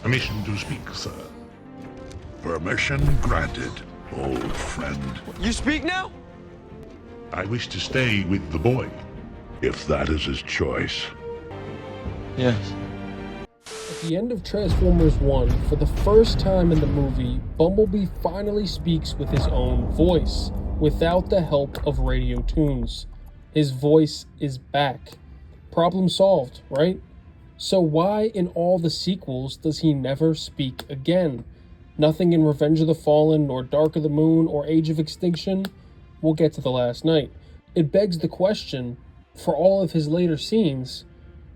Permission to speak, sir. Permission granted, old friend. You speak now? I wish to stay with the boy. If that is his choice. Yes. At the end of Transformers 1, for the first time in the movie, Bumblebee finally speaks with his own voice, without the help of radio tunes. His voice is back. Problem solved, right? So why in all the sequels does he never speak again? Nothing in Revenge of the Fallen, nor Dark of the Moon, or Age of Extinction? We'll get to the last night. It begs the question, for all of his later scenes,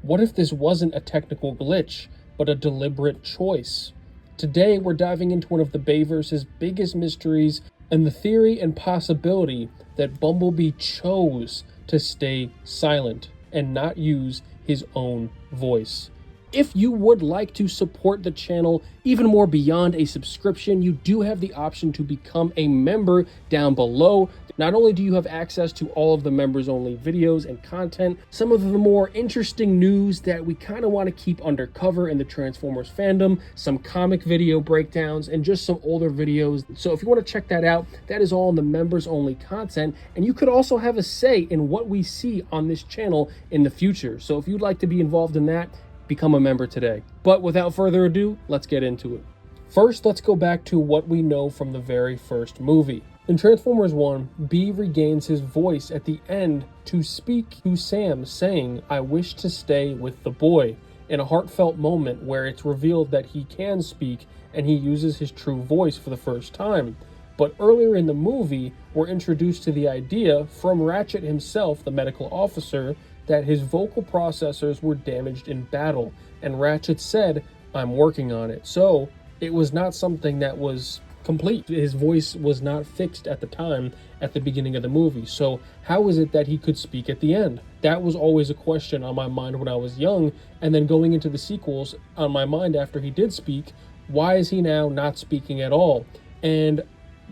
what if this wasn't a technical glitch, but a deliberate choice? Today, we're diving into one of the Bayverse's biggest mysteries, and the theory and possibility that Bumblebee chose to stay silent and not use his own voice. If you would like to support the channel even more beyond a subscription, you do have the option to become a member down below. Not only do you have access to all of the members only videos and content, some of the more interesting news that we kind of want to keep undercover in the Transformers fandom, some comic video breakdowns, and just some older videos. So if you want to check that out, that is all in the members only content. And you could also have a say in what we see on this channel in the future. So if you'd like to be involved in that, become a member today. But without further ado, let's get into it. First, let's go back to what we know from the very first movie. In Transformers 1, B regains his voice at the end to speak to Sam, saying, "I wish to stay with the boy," in a heartfelt moment where it's revealed that he can speak and he uses his true voice for the first time. But earlier in the movie, we're introduced to the idea from Ratchet himself, the medical officer, that his vocal processors were damaged in battle, and Ratchet said, "I'm working on it." So it was not something that was complete. His voice was not fixed at the time at the beginning of the movie. So how is it that he could speak at the end? That was always a question on my mind when I was young, and then going into the sequels on my mind after he did speak, why is he now not speaking at all? And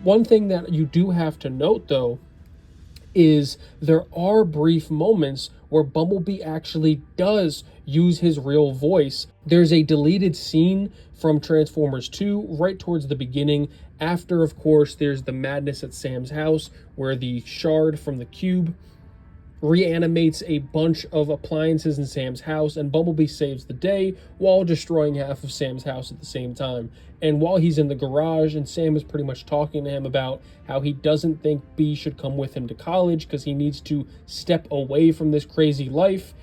one thing that you do have to note though is there are brief moments where Bumblebee actually does use his real voice. There's a deleted scene from Transformers 2 right towards the beginning, after, of course, there's the madness at Sam's house where the shard from the cube reanimates a bunch of appliances in Sam's house, and Bumblebee saves the day while destroying half of Sam's house at the same time. And while he's in the garage and Sam is pretty much talking to him about how he doesn't think B should come with him to college because he needs to step away from this crazy life,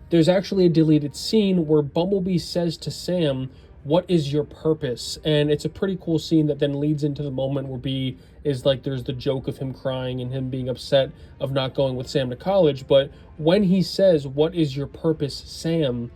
there's actually a deleted scene where Bumblebee says to Sam, "What is your purpose?" And it's a pretty cool scene that then leads into the moment where B is like, there's the joke of him crying and him being upset of not going with Sam to college. But when he says, "What is your purpose, Sam?"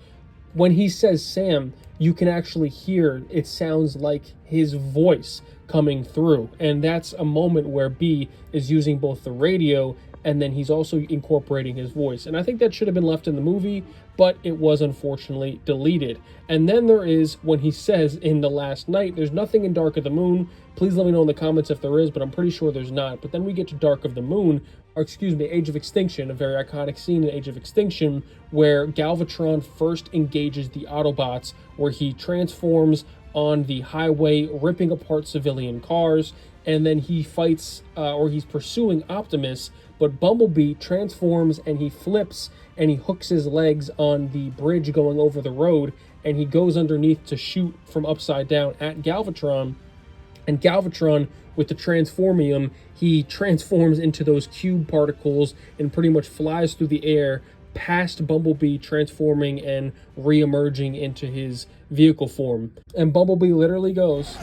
when he says Sam, you can actually hear it sounds like his voice coming through. And that's a moment where B is using both the radio and then he's also incorporating his voice. And I think that should have been left in the movie, but it was unfortunately deleted. And then there is when he says in The Last Night, there's nothing in Dark of the Moon. Please let me know in the comments if there is, but I'm pretty sure there's not. But then we get to Dark of the Moon, or excuse me, Age of Extinction, a very iconic scene in Age of Extinction where Galvatron first engages the Autobots, where he transforms on the highway, ripping apart civilian cars, and then he fights, or he's pursuing Optimus, but Bumblebee transforms and he flips and he hooks his legs on the bridge going over the road, and he goes underneath to shoot from upside down at Galvatron. And Galvatron, with the Transformium, he transforms into those cube particles and pretty much flies through the air past Bumblebee, transforming and re-emerging into his vehicle form. And Bumblebee literally goes...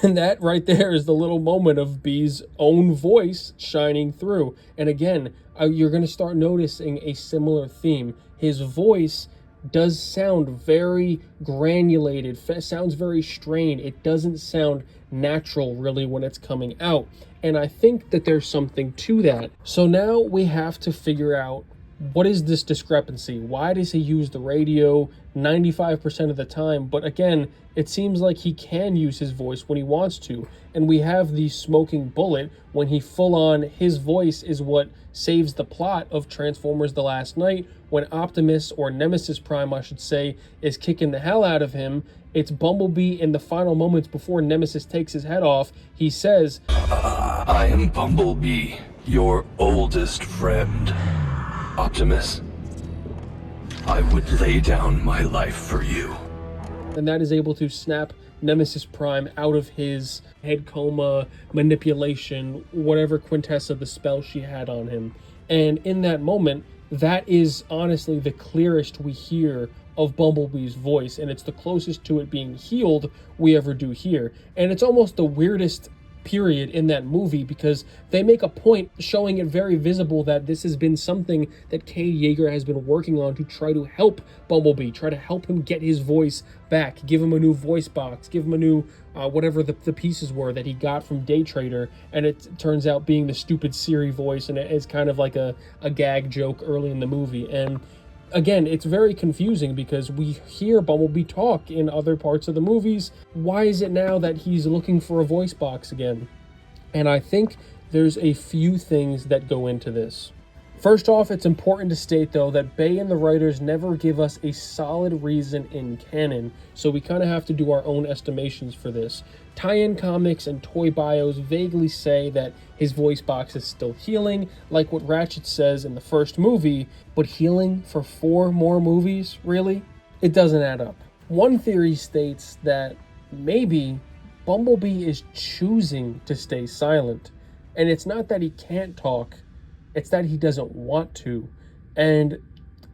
And that right there is the little moment of B's own voice shining through. And again, you're going to start noticing a similar theme. His voice does sound very granulated, sounds very strained. It doesn't sound natural really when it's coming out. And I think that there's something to that. So now we have to figure out what is this discrepancy? Why does he use the radio 95% of the time? But again, it seems like he can use his voice when he wants to. And we have the smoking bullet when he full on, his voice is what saves the plot of Transformers The Last Knight. When Optimus, or Nemesis Prime, I should say, is kicking the hell out of him, it's Bumblebee in the final moments before Nemesis takes his head off. He says, I am Bumblebee, your oldest friend. Optimus, I would lay down my life for you. And that is able to snap Nemesis Prime out of his head coma, manipulation, whatever quintessa the spell she had on him. And in that moment, that is honestly the clearest we hear of Bumblebee's voice, and it's the closest to it being healed we ever do here. And it's almost the weirdest period in that movie, because they make a point showing it very visible that this has been something that Kay Yeager has been working on to try to help Bumblebee, try to help him get his voice back, give him a new voice box, give him a new whatever the pieces were that he got from Day Trader, and it turns out being the stupid Siri voice, and it's kind of like a gag joke early in the movie. And again, it's very confusing because we hear Bumblebee talk in other parts of the movies. Why is it now that he's looking for a voice box again? And I think there's a few things that go into this. First off, it's important to state, though, that Bay and the writers never give us a solid reason in canon, so we kind of have to do our own estimations for this. Tie-in comics and toy bios vaguely say that his voice box is still healing, like what Ratchet says in the first movie, but healing for 4 more movies? Really? It doesn't add up. One theory states that maybe Bumblebee is choosing to stay silent, and it's not that he can't talk, it's that he doesn't want to. And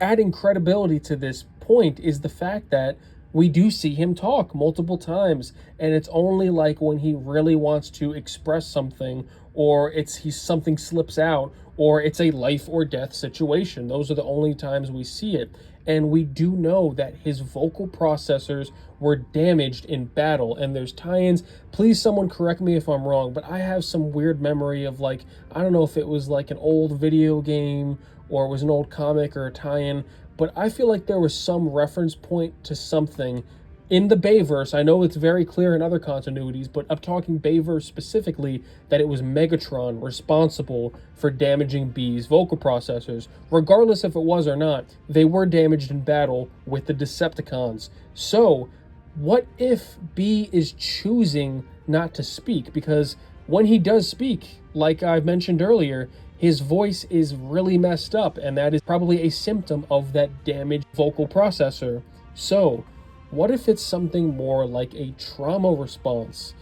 adding credibility to this point is the fact that we do see him talk multiple times, and it's only like when he really wants to express something, or something slips out, or it's a life or death situation. Those are the only times we see it. And we do know that his vocal processors were damaged in battle, and there's tie-ins. Please someone correct me if I'm wrong, but I have some weird memory of, like, I don't know if it was like an old video game or it was an old comic or a tie-in, but I feel like there was some reference point to something in the bayverse. I know it's very clear in other continuities, but I'm talking bayverse specifically, that it was Megatron responsible for damaging Bee's vocal processors. Regardless if it was or not, they were damaged in battle with the Decepticons. So, what if Bee is choosing not to speak? Because when he does speak, like I've mentioned earlier, his voice is really messed up, and that is probably a symptom of that damaged vocal processor. So, what if it's something more like a trauma response?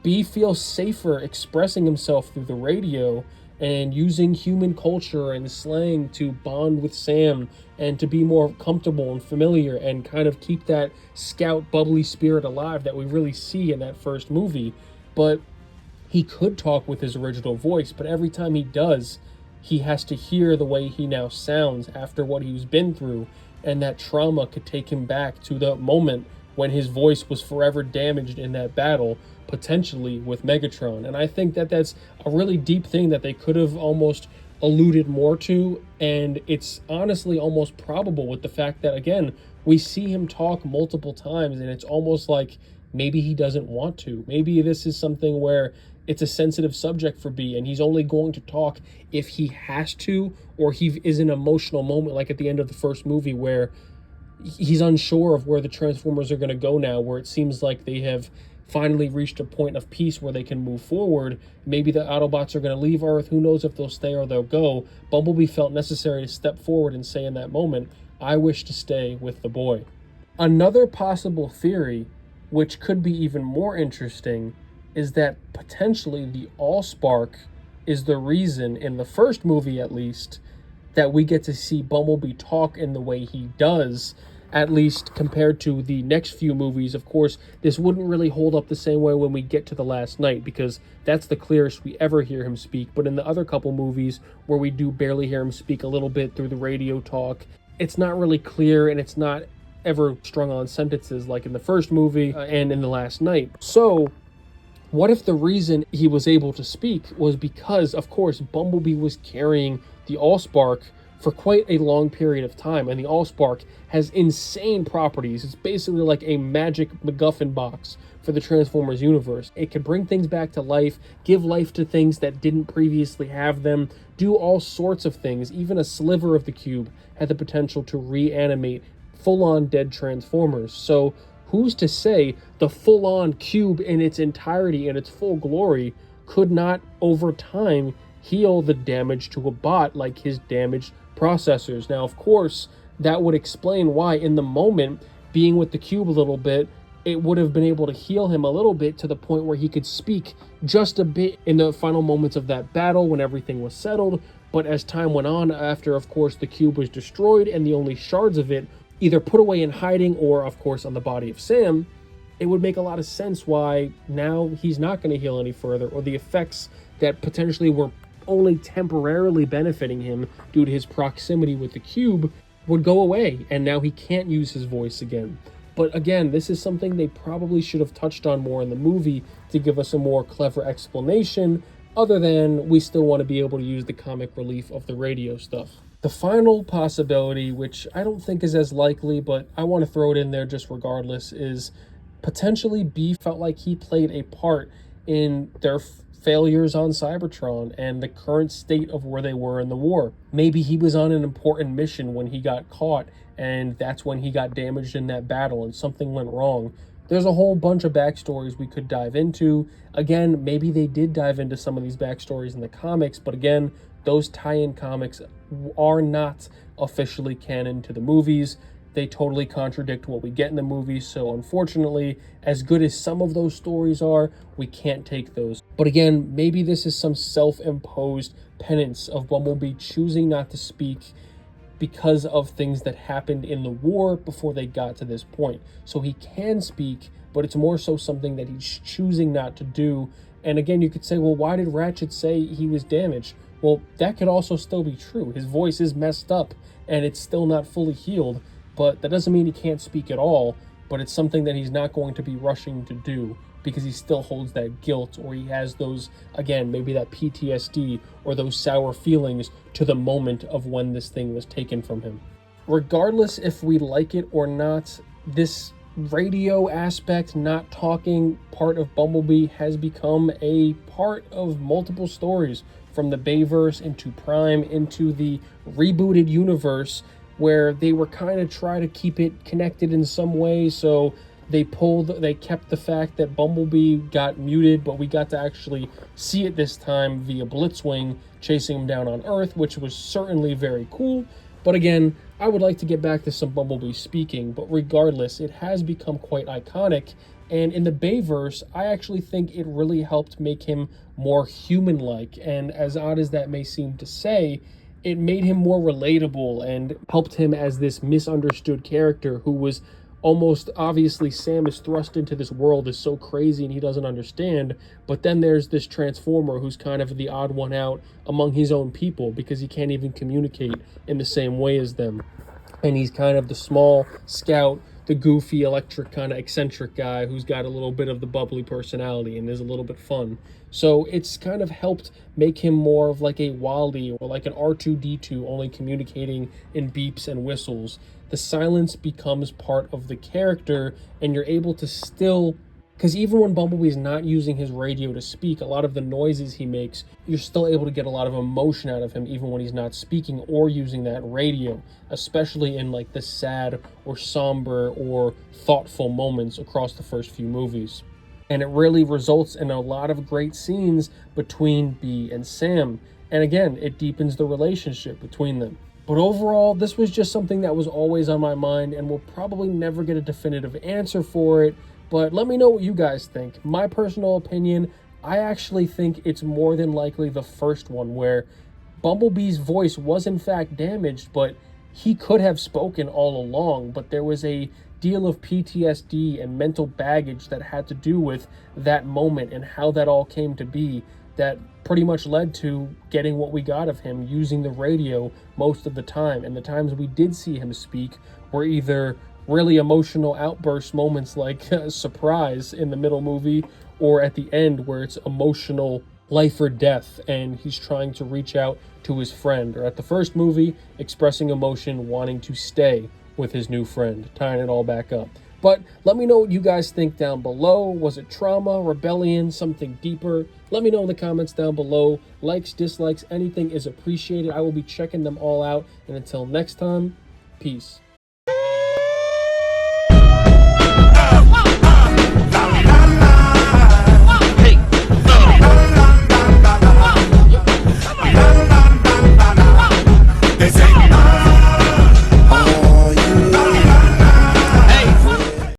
Bee feels safer expressing himself through the radio and using human culture and slang to bond with Sam and to be more comfortable and familiar and kind of keep that scout bubbly spirit alive that we really see in that first movie. But he could talk with his original voice, but every time he does, he has to hear the way he now sounds after what he's been through, and that trauma could take him back to the moment when his voice was forever damaged in that battle, potentially with Megatron. And I think that that's a really deep thing that they could have almost alluded more to, and it's honestly almost probable with the fact that, again, we see him talk multiple times, and it's almost like maybe he doesn't want to. Maybe this is something where it's a sensitive subject for Bee, and he's only going to talk if he has to, or he is in an emotional moment, like at the end of the first movie, where he's unsure of where the Transformers are going to go now, where it seems like they have finally reached a point of peace where they can move forward. Maybe the Autobots are going to leave Earth. Who knows if they'll stay or they'll go. Bumblebee felt necessary to step forward and say in that moment, I wish to stay with the boy. Another possible theory, which could be even more interesting, is that potentially the Allspark is the reason, in the first movie at least, that we get to see Bumblebee talk in the way he does, at least compared to the next few movies. Of course, this wouldn't really hold up the same way when we get to The Last Knight, because that's the clearest we ever hear him speak. But in the other couple movies, where we do barely hear him speak a little bit through the radio talk, it's not really clear, and it's not ever strung on sentences like in the first movie and in The Last Knight. So, what if the reason he was able to speak was because, of course, Bumblebee was carrying the Allspark for quite a long period of time, and the Allspark has insane properties. It's basically like a magic MacGuffin box for the Transformers universe. It can bring things back to life, give life to things that didn't previously have them, do all sorts of things. Even a sliver of the cube had the potential to reanimate full-on dead Transformers. So who's to say the full-on cube in its entirety, in its full glory, could not over time heal the damage to a bot like his damaged processors? Now, of course, that would explain why in the moment, being with the cube a little bit, it would have been able to heal him a little bit to the point where he could speak just a bit in the final moments of that battle when everything was settled. But as time went on, after, of course, the cube was destroyed and the only shards of it either put away in hiding or, of course, on the body of Sam, it would make a lot of sense why now he's not going to heal any further, or the effects that potentially were only temporarily benefiting him due to his proximity with the cube would go away, and now he can't use his voice again. But again, this is something they probably should have touched on more in the movie to give us a more clever explanation, other than we still want to be able to use the comic relief of the radio stuff. The final possibility, which I don't think is as likely, but I want to throw it in there just regardless, is potentially B felt like he played a part in their failures on Cybertron and the current state of where they were in the war. Maybe he was on an important mission when he got caught, and that's when he got damaged in that battle and something went wrong. There's a whole bunch of backstories we could dive into. Again, maybe they did dive into some of these backstories in the comics, but again, those tie-in comics are not officially canon to the movies. They totally contradict what we get in the movies, so unfortunately, as good as some of those stories are, we can't take those. But again, maybe this is some self-imposed penance of Bumblebee choosing not to speak because of things that happened in the war before they got to this point. So he can speak, but it's more so something that he's choosing not to do. And again, you could say, well, why did Ratchet say he was damaged? Well, that could also still be true. His voice is messed up, and it's still not fully healed. But that doesn't mean he can't speak at all, but it's something that he's not going to be rushing to do because he still holds that guilt, or he has those, again, maybe that PTSD or those sour feelings to the moment of when this thing was taken from him. Regardless if we like it or not, this radio aspect, not talking part of Bumblebee has become a part of multiple stories, from the Bayverse into Prime into the rebooted universe, where they were kind of trying to keep it connected in some way. So they kept the fact that Bumblebee got muted, but we got to actually see it this time via Blitzwing chasing him down on Earth, which was certainly very cool. But again, I would like to get back to some Bumblebee speaking, but regardless, it has become quite iconic. And in the Bayverse, I actually think it really helped make him more human-like. And as odd as that may seem to say, it made him more relatable and helped him as this misunderstood character who was almost obviously Sam is thrust into this world is so crazy and he doesn't understand. But then there's this Transformer who's kind of the odd one out among his own people because he can't even communicate in the same way as them. And he's kind of the small scout, the goofy, electric, kind of eccentric guy who's got a little bit of the bubbly personality and is a little bit fun. So it's kind of helped make him more of like a Wally or like an R2-D2, only communicating in beeps and whistles. The silence becomes part of the character, and you're able to still, because even when Bumblebee's not using his radio to speak, a lot of the noises he makes, you're still able to get a lot of emotion out of him even when he's not speaking or using that radio, especially in like the sad or somber or thoughtful moments across the first few movies. And it really results in a lot of great scenes between Bee and Sam. And again, it deepens the relationship between them. But overall, this was just something that was always on my mind, and we'll probably never get a definitive answer for it. But let me know what you guys think. My personal opinion, I actually think it's more than likely the first one, where Bumblebee's voice was in fact damaged, but he could have spoken all along, but there was a deal of PTSD and mental baggage that had to do with that moment and how that all came to be, that pretty much led to getting what we got of him using the radio most of the time. And the times we did see him speak were either really emotional outburst moments like Surprise in the middle movie, or at the end where it's emotional life or death, and he's trying to reach out to his friend, or at the first movie, expressing emotion, wanting to stay with his new friend, tying it all back up. But let me know what you guys think down below. Was it trauma, rebellion, something deeper? Let me know in the comments down below. Likes, dislikes, anything is appreciated. I will be checking them all out. And until next time, peace. They say,